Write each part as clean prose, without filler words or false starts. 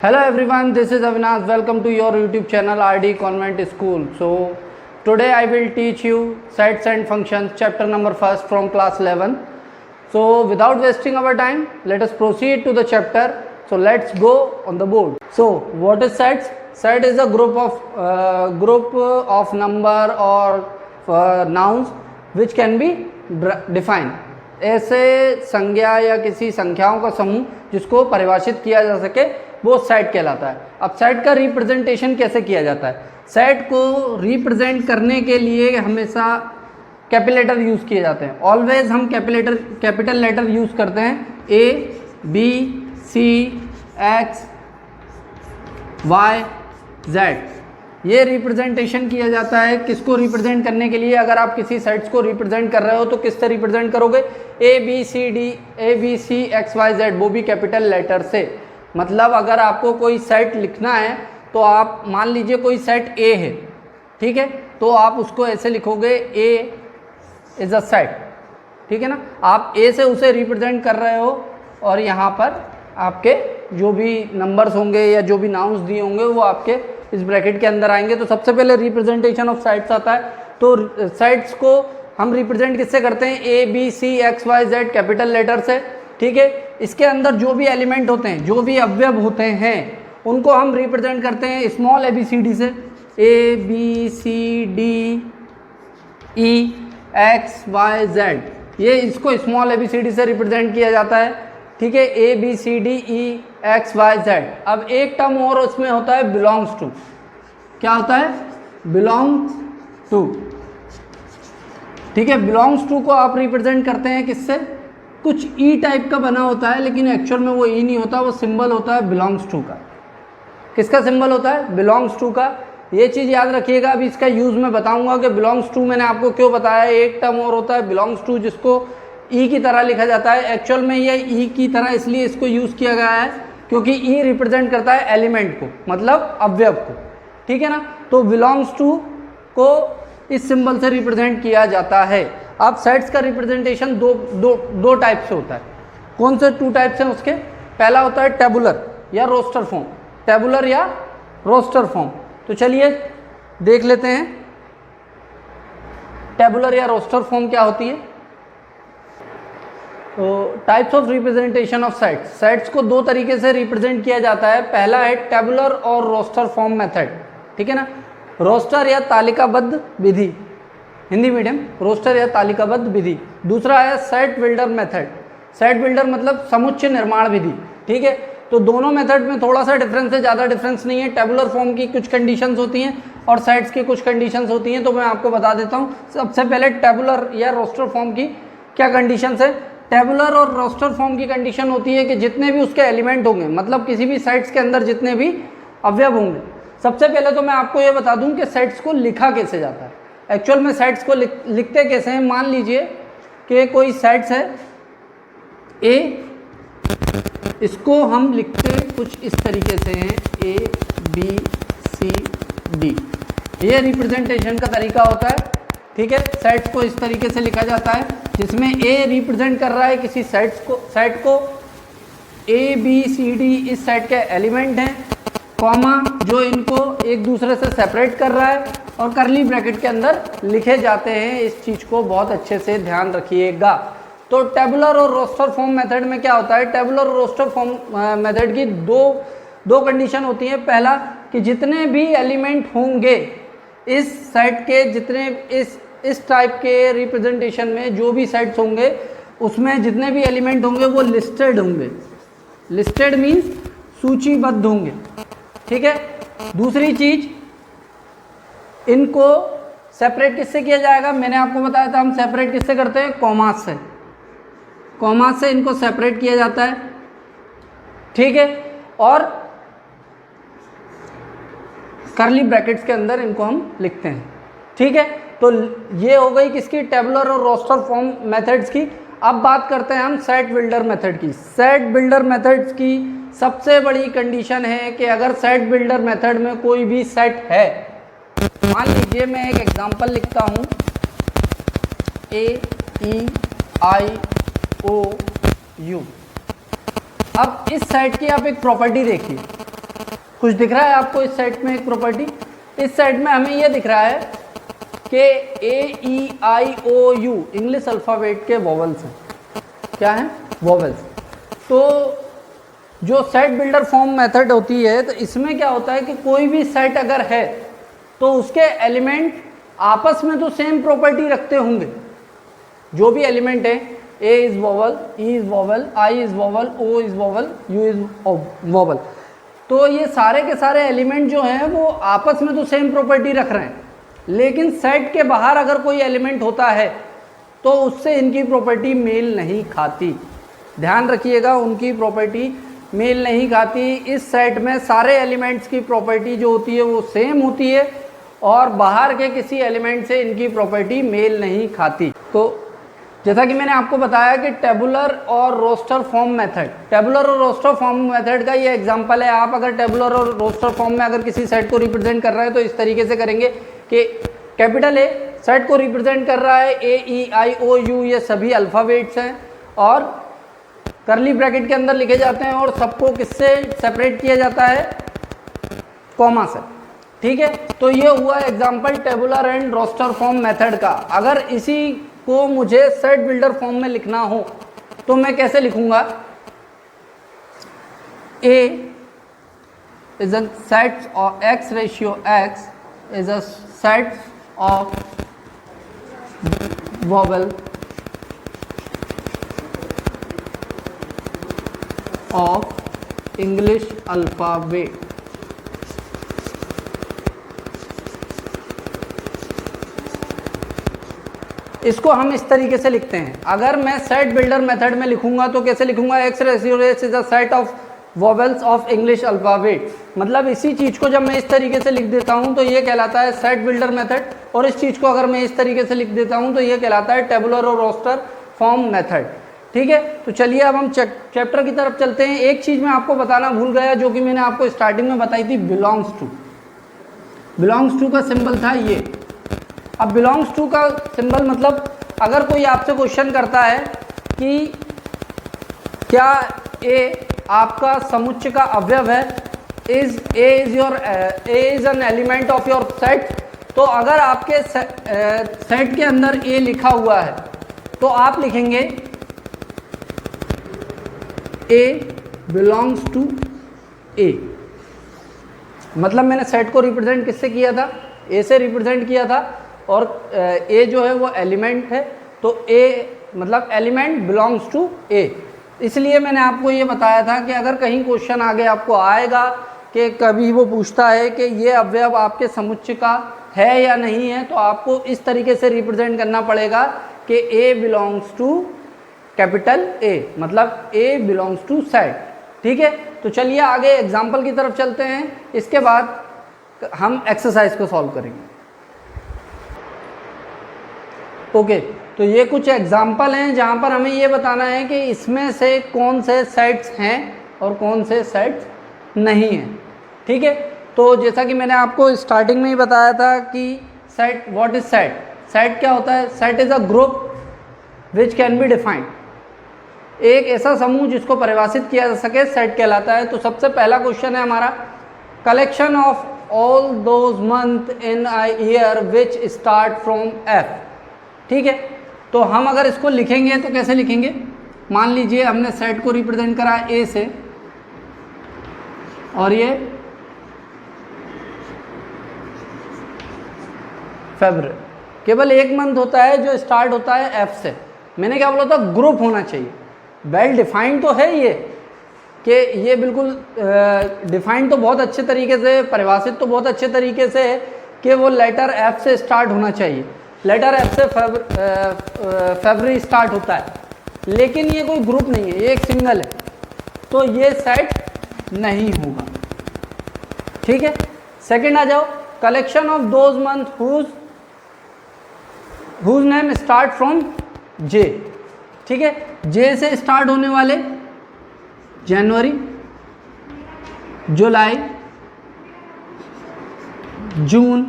Hello everyone, this is Avinash. Welcome to your YouTube channel RD Convent School. So today I will teach you sets and functions chapter number 1 from class 11. So without wasting our time, let us proceed to the chapter. So let's go on the board. So what is sets? Set is a group of number or nouns which can be defined. ऐसे संज्ञा या किसी संख्याओं का समूह जिसको परिभाषित किया जा सके वो सेट कहलाता है। अब सेट का रिप्रेजेंटेशन कैसे किया जाता है? सेट को रिप्रेजेंट करने के लिए हमेशा कैपिटल लेटर यूज़ किए जाते हैं। ऑलवेज हम कैपिटल लेटर यूज़ करते हैं। A B C X Y Z, ये रिप्रेजेंटेशन किया जाता है। किसको रिप्रेजेंट करने के लिए? अगर आप किसी सेट्स को रिप्रेजेंट कर रहे हो तो किससे रिप्रेजेंट करोगे? A B C X Y Z, वो भी कैपिटल लेटर से। मतलब अगर आपको कोई सेट लिखना है तो आप मान लीजिए कोई सेट ए है, ठीक है, तो आप उसको ऐसे लिखोगे ए इज़ अ सेट, ठीक है ना। आप ए से उसे रिप्रेजेंट कर रहे हो और यहाँ पर आपके जो भी नंबर्स होंगे या जो भी नाउन्स दिए होंगे वो आपके इस ब्रैकेट के अंदर आएंगे। तो सबसे पहले रिप्रेजेंटेशन ऑफ सेट्स आता है। तो सेट्स को हम रिप्रेजेंट किससे करते हैं? A B C X Y Z capital letter से, ठीक है। इसके अंदर जो भी एलिमेंट होते हैं, जो भी अवयव होते हैं, उनको हम रिप्रेजेंट करते हैं small A B C D से। A B C D E X Y Z, ये इसको small A B C D से रिप्रेजेंट किया जाता है, ठीक है। A B C D E X Y Z. अब एक टर्म और उसमें होता है बिलोंग्स टू। क्या होता है? बिलोंग्स टू, ठीक है। बिलोंग्स टू को आप रिप्रेजेंट करते हैं किससे? कुछ ई टाइप का बना होता है, लेकिन एक्चुअल में वो ई नहीं होता, वो सिंबल होता है बिलोंग्स टू का। किसका सिंबल होता है? बिलोंग्स टू का। ये चीज़ याद रखिएगा। अभी इसका यूज़ मैं बताऊंगा कि बिलोंग्स टू मैंने आपको क्यों बताया। एक टर्म और होता है बिलोंग्स टू जिसको ई की तरह लिखा जाता है। एक्चुअल में ये ई की तरह इसलिए इसको यूज़ किया गया है क्योंकि ई रिप्रेजेंट करता है एलिमेंट को, मतलब अवयव को, ठीक है ना। तो बिलोंग्स टू को इस सिंबल से रिप्रेजेंट किया जाता है। अब सेट्स का रिप्रेजेंटेशन दो टाइप से होता है। कौन से टू टाइप्स हैं उसके? पहला होता है टेबुलर या रोस्टर फॉर्म। टेबुलर या रोस्टर फॉर्म। तो चलिए देख लेते हैं टेबुलर या रोस्टर फॉर्म क्या होती है। तो types of representation of sets. Sets को दो तरीके से रिप्रेजेंट किया जाता है। पहला है टेबुलर और रोस्टर फॉर्म मेथड, ठीक है ना। रोस्टर या तालिकाबद्ध विधि, हिंदी मीडियम, रोस्टर या तालिकाबद्ध विधि। दूसरा है set builder method. Set builder मतलब समुच्चय निर्माण विधि, ठीक है। तो दोनों मेथड में थोड़ा सा डिफरेंस है, ज़्यादा डिफरेंस नहीं है। टेबुलर फॉर्म की कुछ कंडीशंस होती हैं और सेट्स की कुछ कंडीशंस होती हैं, तो मैं आपको बता देता हूँ। सबसे पहले टेबुलर या रोस्टर फॉर्म की क्या कंडीशंस है? टेबुलर और रोस्टर फॉर्म की कंडीशन होती है कि जितने भी उसके एलिमेंट होंगे, मतलब किसी भी सेट्स के अंदर जितने भी अवयव होंगे। सबसे पहले तो मैं आपको ये बता दूं कि सेट्स को लिखा कैसे जाता है। एक्चुअल में सेट्स को लिखते कैसे हैं? मान लीजिए कि कोई सेट्स है ए, इसको हम लिखते कुछ इस तरीके से हैं, ए बी सी डी। ये रिप्रेजेंटेशन का तरीका होता है, ठीक है। सेट्स को इस तरीके से लिखा जाता है जिसमें ए रिप्रेजेंट कर रहा है किसी सेट को ए बी सी डी इस सेट के एलिमेंट हैं, कॉमा जो इनको एक दूसरे से सेपरेट कर रहा है, और करली ब्रैकेट के अंदर लिखे जाते हैं। इस चीज़ को बहुत अच्छे से ध्यान रखिएगा। तो टेबुलर और रोस्टर फॉर्म मेथड में क्या होता है? टेबुलर और रोस्टर फॉर्म मेथड की दो कंडीशन होती हैं। पहला कि जितने भी एलिमेंट होंगे इस सेट के, जितने इस टाइप के रिप्रेजेंटेशन में जो भी सेट्स होंगे उसमें जितने भी एलिमेंट होंगे वो लिस्टेड होंगे। लिस्टेड मीन्स सूचीबद्ध होंगे, ठीक है। दूसरी चीज, इनको सेपरेट किससे किया जाएगा? मैंने आपको बताया था हम सेपरेट किससे करते हैं? कॉमास से। कॉमास से इनको सेपरेट किया जाता है, ठीक है। और करली ब्रैकेट्स के अंदर इनको हम लिखते हैं, ठीक है। तो ये हो गई किसकी? टेबुलर और रोस्टर फॉर्म मेथड्स की। अब बात करते हैं हम सेट बिल्डर मेथड की। सेट बिल्डर मेथड्स की सबसे बड़ी कंडीशन है कि अगर सेट बिल्डर मेथड में कोई भी सेट है, मान लीजिए मैं एक एग्जांपल लिखता हूँ, ए ई आई ओ यू। अब इस सेट की आप एक प्रॉपर्टी देखिए। कुछ दिख रहा है आपको इस सेट में एक प्रॉपर्टी? इस सेट में हमें ये दिख रहा है कि AEIOU इंग्लिश अल्फ़ाबेट के वॉवल्स हैं। क्या हैं? वॉवल्स। तो जो सेट बिल्डर फॉर्म मेथड होती है, तो इसमें क्या होता है कि कोई भी सेट अगर है तो उसके एलिमेंट आपस में तो सेम प्रॉपर्टी रखते होंगे। जो भी एलिमेंट है, A is vowel, E is vowel, I is vowel, O is vowel, U is vowel. तो ये सारे के सारे एलिमेंट जो हैं वो आपस में तो सेम प्रॉपर्टी रख रहे हैं, लेकिन सेट के बाहर अगर कोई एलिमेंट होता है तो उससे इनकी प्रॉपर्टी मेल नहीं खाती। ध्यान रखिएगा, उनकी प्रॉपर्टी मेल नहीं खाती। इस सेट में सारे एलिमेंट्स की प्रॉपर्टी जो होती है वो सेम होती है और बाहर के किसी एलिमेंट से इनकी प्रॉपर्टी मेल नहीं खाती। तो जैसा कि मैंने आपको बताया कि टेबुलर और रोस्टर फॉर्म मेथड, टेबुलर और रोस्टर फॉर्म मेथड का ये एग्जांपल है। आप अगर टेबुलर और रोस्टर फॉर्म में अगर किसी सेट को रिप्रेजेंट कर रहे हैं तो इस तरीके से करेंगे कि कैपिटल ए सेट को रिप्रेजेंट कर रहा है, AEIOU ये सभी अल्फ़ाबेट्स हैं और करली ब्रैकेट के अंदर लिखे जाते हैं और सबको किससे सेपरेट किया जाता है? कॉमा से। ठीक है, तो ये हुआ example tabular and roster form method का। अगर इसी को मुझे सेट बिल्डर फॉर्म में लिखना हो तो मैं कैसे लिखूंगा? A is a set of X ratio X is a set of vowel of English alphabet। इसको हम इस तरीके से लिखते हैं। अगर मैं सेट बिल्डर मेथड में लिखूंगा तो कैसे लिखूंगा? X ratio X is a set of vowels of English alphabet। मतलब इसी चीज़ को जब मैं इस तरीके से लिख देता हूं तो ये कहलाता है सेट बिल्डर मेथड, और इस चीज़ को अगर मैं इस तरीके से लिख देता हूं तो ये कहलाता है टेबुलर और रोस्टर फॉर्म मेथड। ठीक है, तो चलिए अब हम चैप्टर की तरफ चलते हैं। एक चीज़ मैं आपको बताना भूल गया जो कि मैंने आपको स्टार्टिंग में बताई थी, बिलोंग्स टू। बिलोंग्स टू का सिंबल था ये। अब बिलोंग्स टू का सिंबल मतलब अगर कोई आपसे क्वेश्चन करता है कि क्या ए आपका समुच्चय का अवयव है, A is an element of your set, तो अगर आपके सेट के अंदर ए लिखा हुआ है तो आप लिखेंगे ए बिलोंग्स टू ए। मतलब मैंने सेट को रिप्रेजेंट किससे किया था? ए से रिप्रेजेंट किया था, और ए जो है वो एलिमेंट है, तो ए मतलब एलिमेंट बिलोंग्स टू ए। इसलिए मैंने आपको ये बताया था कि अगर कहीं क्वेश्चन आगे आपको आएगा कि कभी वो पूछता है कि ये अवयव आपके समुच्चय का है या नहीं है, तो आपको इस तरीके से रिप्रेजेंट करना पड़ेगा कि ए बिलोंग्स टू कैपिटल ए, मतलब ए बिलोंग्स टू सेट। ठीक है, तो चलिए आगे एग्जाम्पल की तरफ चलते हैं, इसके बाद हम एक्सरसाइज को सॉल्व करेंगे। ओके, तो ये कुछ एग्जाम्पल हैं जहाँ पर हमें ये बताना है कि इसमें से कौन से सेट्स हैं और कौन से सेट्स नहीं हैं। ठीक है, तो जैसा कि मैंने आपको स्टार्टिंग में ही बताया था कि set, what is set? Set क्या होता है? Set is a group which can be defined. एक ऐसा समूह जिसको परिभाषित किया जा सके सेट कहलाता है। तो सबसे पहला क्वेश्चन है हमारा, collection of all those month in a year which start from F. ठीक है, तो हम अगर इसको लिखेंगे तो कैसे लिखेंगे? मान लीजिए हमने सेट को रिप्रेजेंट करा ए से, और ये फरवरी, केवल एक मंथ होता है जो स्टार्ट होता है एफ से। मैंने क्या बोला था? ग्रुप होना चाहिए। वेल डिफाइंड तो है ये, कि ये बिल्कुल डिफाइंड तो बहुत अच्छे तरीके से, परिभाषित तो बहुत अच्छे तरीके से है कि वो लेटर एफ से स्टार्ट होना चाहिए। लेटर एफ से फरवरी स्टार्ट होता है, लेकिन ये कोई ग्रुप नहीं है, ये एक सिंगल है, तो ये सेट नहीं होगा। ठीक है, सेकंड आ जाओ, collection of those month whose name start from J. ठीक है, जे से स्टार्ट होने वाले जनवरी, जुलाई, जून।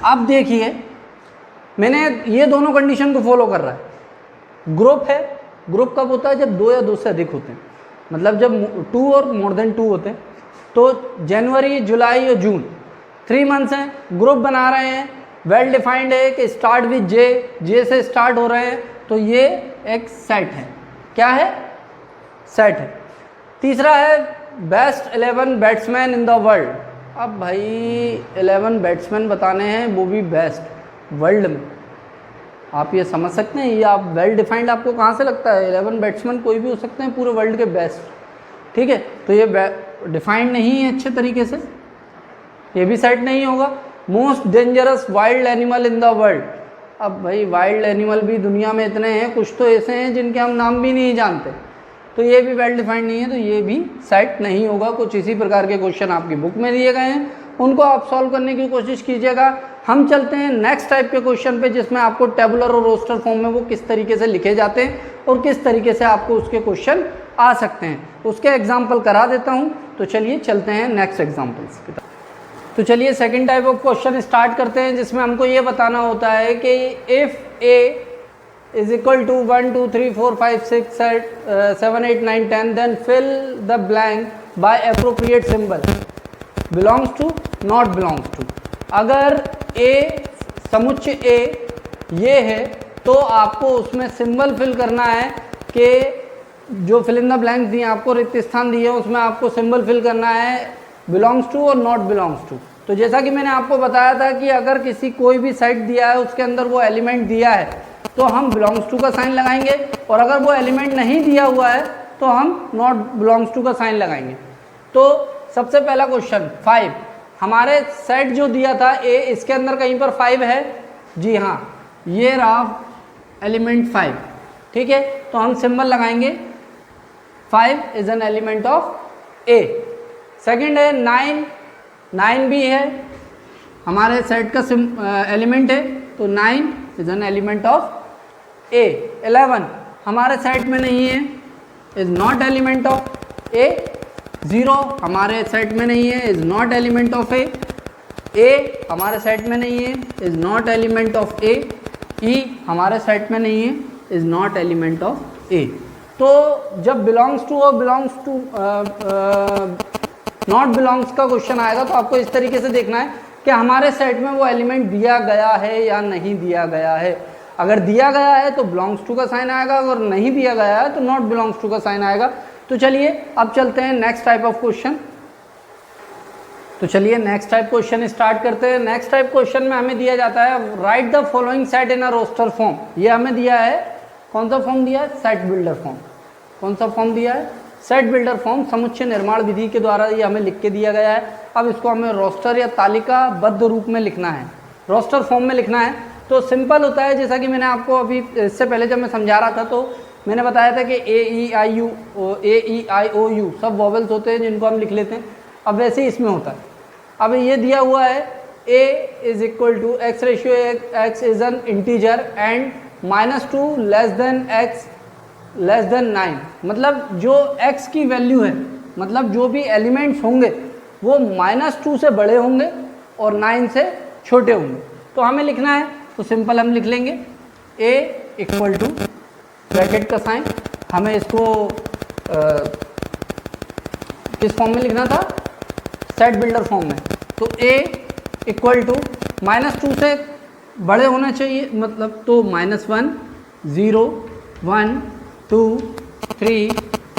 अब देखिए मैंने ये दोनों कंडीशन को फॉलो कर रहा है। ग्रुप है, ग्रुप कब होता है? जब दो या दो से अधिक होते हैं। मतलब जब 2 और मोर देन 2 होते हैं, तो जनवरी, जुलाई और जून 3 मंथ्स हैं, ग्रुप बना रहे हैं, वेल डिफाइंड है कि स्टार्ट विद जे से स्टार्ट हो रहे हैं, तो ये एक सेट है। क्या है? सेट है। तीसरा है best 11 batsman in the world. अब भाई 11 बैट्समैन बताने हैं, वो भी बेस्ट वर्ल्ड में। आप ये समझ सकते हैं, ये आप वेल डिफाइंड आपको कहाँ से लगता है? 11 बैट्समैन कोई भी हो सकते हैं पूरे वर्ल्ड के बेस्ट, ठीक है। तो ये डिफाइंड नहीं है अच्छे तरीके से, ये भी सेट नहीं होगा। Most dangerous wild animal in the world. अब भाई वाइल्ड एनिमल भी दुनिया में इतने हैं, कुछ तो ऐसे हैं जिनके हम नाम भी नहीं जानते, तो ये भी वेल डिफाइंड नहीं है, तो ये भी सेट नहीं होगा। कुछ इसी प्रकार के क्वेश्चन आपकी बुक में दिए गए हैं, उनको आप सॉल्व करने की कोशिश कीजिएगा। हम चलते हैं नेक्स्ट टाइप के क्वेश्चन पे, जिसमें आपको टेबुलर और रोस्टर फॉर्म में वो किस तरीके से लिखे जाते हैं और किस तरीके से आपको उसके क्वेश्चन आ सकते हैं, उसके एग्जाम्पल करा देता हूँ। तो चलिए चलते हैं नेक्स्ट एग्जाम्पल्स की तरफ। तो चलिए second type of question start करते हैं, जिसमें हमको ये बताना होता है कि if A is equal to 1 2 3 4 5 6 7 8 9 10 then fill the blank by appropriate symbol belongs to not belongs to। अगर a समुच्चय a ये है, तो आपको उसमें सिंबल फिल करना है कि जो फिल इन द ब्लैंक दिए, आपको रिक्त स्थान दिए, उसमें आपको सिंबल फिल करना है बिलोंग्स टू और नॉट बिलोंग्स टू। तो जैसा कि मैंने आपको बताया था कि अगर किसी कोई भी सेट दिया है, उसके अंदर वो एलिमेंट दिया है, तो हम बिलोंग्स टू का साइन लगाएंगे, और अगर वो एलिमेंट नहीं दिया हुआ है तो हम नॉट बिलोंग्स टू का साइन लगाएंगे। तो सबसे पहला क्वेश्चन 5, हमारे सेट जो दिया था ए, इसके अंदर कहीं पर 5 है? जी हाँ, ये रहा एलिमेंट 5, ठीक है। तो हम सिंबल लगाएंगे 5 is an element of A. Second है 9 भी है हमारे सेट का एलिमेंट है, तो 9 इज एन एलिमेंट ऑफ ए। 11 हमारे सेट में नहीं है, इज नॉट एलिमेंट ऑफ ए। 0 हमारे सेट में नहीं है, इज नॉट एलिमेंट ऑफ ए। ए हमारे सेट में नहीं है, इज नॉट एलिमेंट ऑफ ए। ई हमारे सेट में नहीं है, इज नॉट एलिमेंट ऑफ ए। तो जब बिलोंग्स टू और बिलोंग्स टू नॉट बिलोंग्स का क्वेश्चन आएगा, तो आपको इस तरीके से देखना है कि हमारे सेट में वो एलिमेंट दिया गया है या नहीं दिया गया है। अगर दिया गया है तो बिलोंग्स टू का साइन आएगा, अगर नहीं दिया गया है तो नॉट बिलोंग्स टू का साइन आएगा। तो चलिए अब चलते हैं नेक्स्ट टाइप ऑफ क्वेश्चन। तो चलिए नेक्स्ट टाइप क्वेश्चन स्टार्ट करते हैं। नेक्स्ट टाइप क्वेश्चन में हमें दिया जाता है write the following set in a roster form. ये हमें दिया है, कौन सा फॉर्म दिया है? Set builder form. कौन सा फॉर्म दिया है? Set builder form. समुच्चय निर्माण विधि के द्वारा ये हमें लिख के दिया गया है। अब इसको हमें रोस्टर या तालिकाबद्ध रूप में लिखना है, रोस्टर फॉर्म में लिखना है। तो सिंपल होता है, जैसा कि मैंने आपको अभी इससे पहले जब मैं समझा रहा था, तो मैंने बताया था कि A-E-I-O-U सब वॉवेल्स होते हैं जिनको हम लिख लेते हैं। अब वैसे ही इसमें होता है। अब ये दिया हुआ है A is equal to x ratio x is an integer and -2 less than x less than 9। मतलब जो x की वैल्यू है, मतलब जो भी एलिमेंट्स होंगे वो -2 से बड़े होंगे और 9 से छोटे होंगे। तो हमें लिखना है, तो सिंपल हम लिख लेंगे A इक्वल टू ब्रैकेट का साइन। हमें इसको किस फॉर्म में लिखना था? सेट बिल्डर फॉर्म में। तो A इक्वल टू -2 से बड़े होना चाहिए, मतलब तो -1 0 1 2 3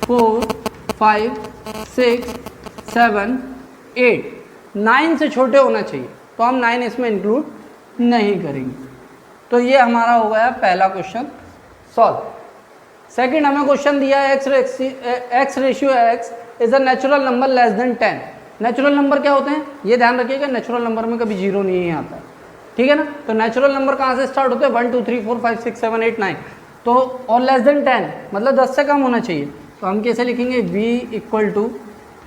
4 5 6 7 8 9 से छोटे होना चाहिए, तो हम 9 इसमें इंक्लूड नहीं करेंगे। तो ये हमारा हो गया पहला क्वेश्चन सॉल्व। सेकंड हमें क्वेश्चन दिया है x ratio x is a natural number less than 10। Natural number क्या होते हैं ये ध्यान रखिएगा, नेचुरल नंबर में कभी जीरो नहीं आता है, ठीक है ना। तो नेचुरल नंबर कहाँ से स्टार्ट होते हैं? 1 2 3 4 5 6 7 8 9। तो और लेस देन 10 मतलब 10 से कम होना चाहिए। तो हम कैसे लिखेंगे? v equal to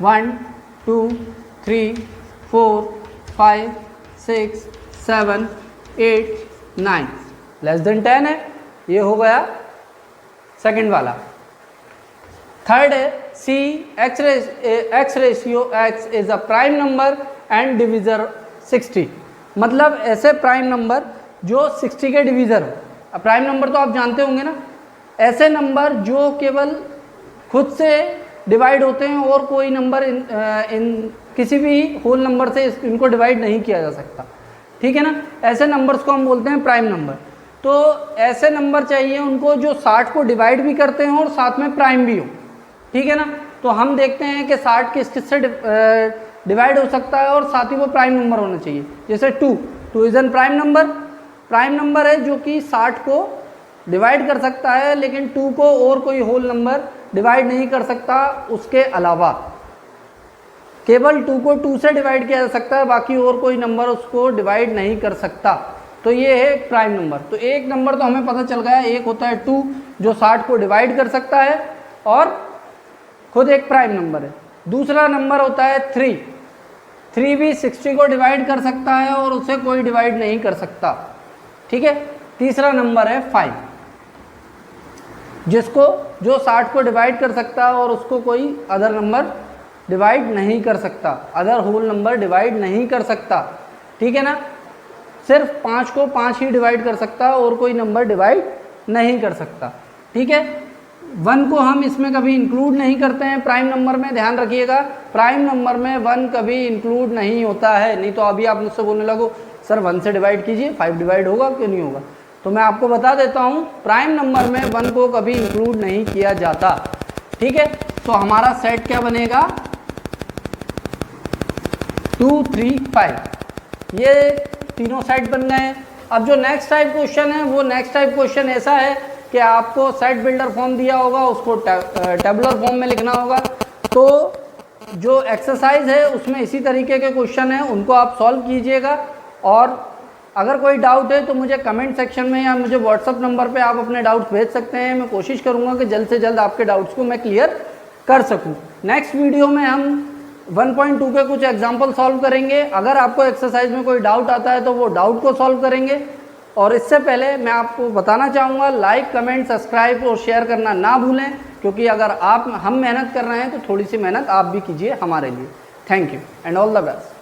1 2 3 4 5 6 7 8 9 less than 10 है, ये हो गया सेकंड वाला। थर्ड है C X ratio x is a prime number and divisor 60। मतलब ऐसे प्राइम नंबर जो 60 के डिविज़र हो। प्राइम नंबर तो आप जानते होंगे ना, ऐसे नंबर जो केवल खुद से डिवाइड होते हैं और कोई नंबर इन किसी भी होल नंबर से इनको डिवाइड नहीं किया जा सकता, ठीक है ना। ऐसे नंबर्स को हम बोलते हैं प्राइम नंबर। तो ऐसे नंबर चाहिए उनको जो 60 को डिवाइड भी करते हैं और साथ में प्राइम भी हो, ठीक है ना। तो हम देखते हैं कि 60 किस किस से डिवाइड हो सकता है और साथ ही वो प्राइम नंबर होना चाहिए। जैसे 2 इज़ एन प्राइम नंबर है जो कि 60 को डिवाइड कर सकता है, लेकिन 2 को और कोई होल नंबर डिवाइड नहीं कर सकता। उसके अलावा केवल 2 को 2 से डिवाइड किया जा सकता है, बाकी और कोई नंबर उसको डिवाइड नहीं कर सकता। तो ये है प्राइम नंबर। तो एक नंबर तो हमें पता चल गया, एक होता है 2 जो 60 को डिवाइड कर सकता है और खुद एक प्राइम नंबर है। दूसरा नंबर होता है 3 भी 60 को डिवाइड कर सकता है और उसे कोई डिवाइड नहीं कर सकता, ठीक है। तीसरा नंबर है 5 जो 60 को डिवाइड कर सकता है और उसको कोई अदर नंबर डिवाइड नहीं कर सकता, अदर होल नंबर डिवाइड नहीं कर सकता, ठीक है ना। सिर्फ 5 को 5 ही डिवाइड कर सकता है और कोई नंबर डिवाइड नहीं कर सकता, ठीक है। 1 को हम इसमें कभी इंक्लूड नहीं करते हैं प्राइम नंबर में, ध्यान रखिएगा। प्राइम नंबर में 1 कभी इंक्लूड नहीं होता है, नहीं तो अभी आप मुझसे बोलने लगो सर 1 से डिवाइड कीजिए, 5 डिवाइड होगा क्यों नहीं होगा। तो मैं आपको बता देता हूँ प्राइम नंबर में 1 को कभी इंक्लूड नहीं किया जाता, ठीक है। तो हमारा सेट क्या बनेगा 2 3 5, ये तीनों सेट बन गए हैं। अब जो नेक्स्ट टाइप क्वेश्चन है वो नेक्स्ट टाइप क्वेश्चन ऐसा है कि आपको सेट बिल्डर फॉर्म दिया होगा, उसको टेबुलर फॉर्म में लिखना होगा। तो जो एक्सरसाइज है उसमें इसी तरीके के क्वेश्चन हैं, उनको आप सॉल्व कीजिएगा। और अगर कोई डाउट है तो मुझे कमेंट सेक्शन में या मुझे व्हाट्सअप नंबर पे आप अपने डाउट्स भेज सकते हैं। मैं कोशिश करूँगा कि जल्द से जल्द आपके डाउट्स को मैं क्लियर कर सकूँ। नेक्स्ट वीडियो में हम 1.2 के कुछ एग्जाम्पल सॉल्व करेंगे। अगर आपको एक्सरसाइज में कोई डाउट आता है तो वो डाउट को सॉल्व करेंगे। और इससे पहले मैं आपको बताना चाहूँगा लाइक कमेंट सब्सक्राइब और शेयर करना ना भूलें, क्योंकि अगर हम मेहनत कर रहे हैं तो थोड़ी सी मेहनत आप भी कीजिए हमारे लिए। Thank you and all the best.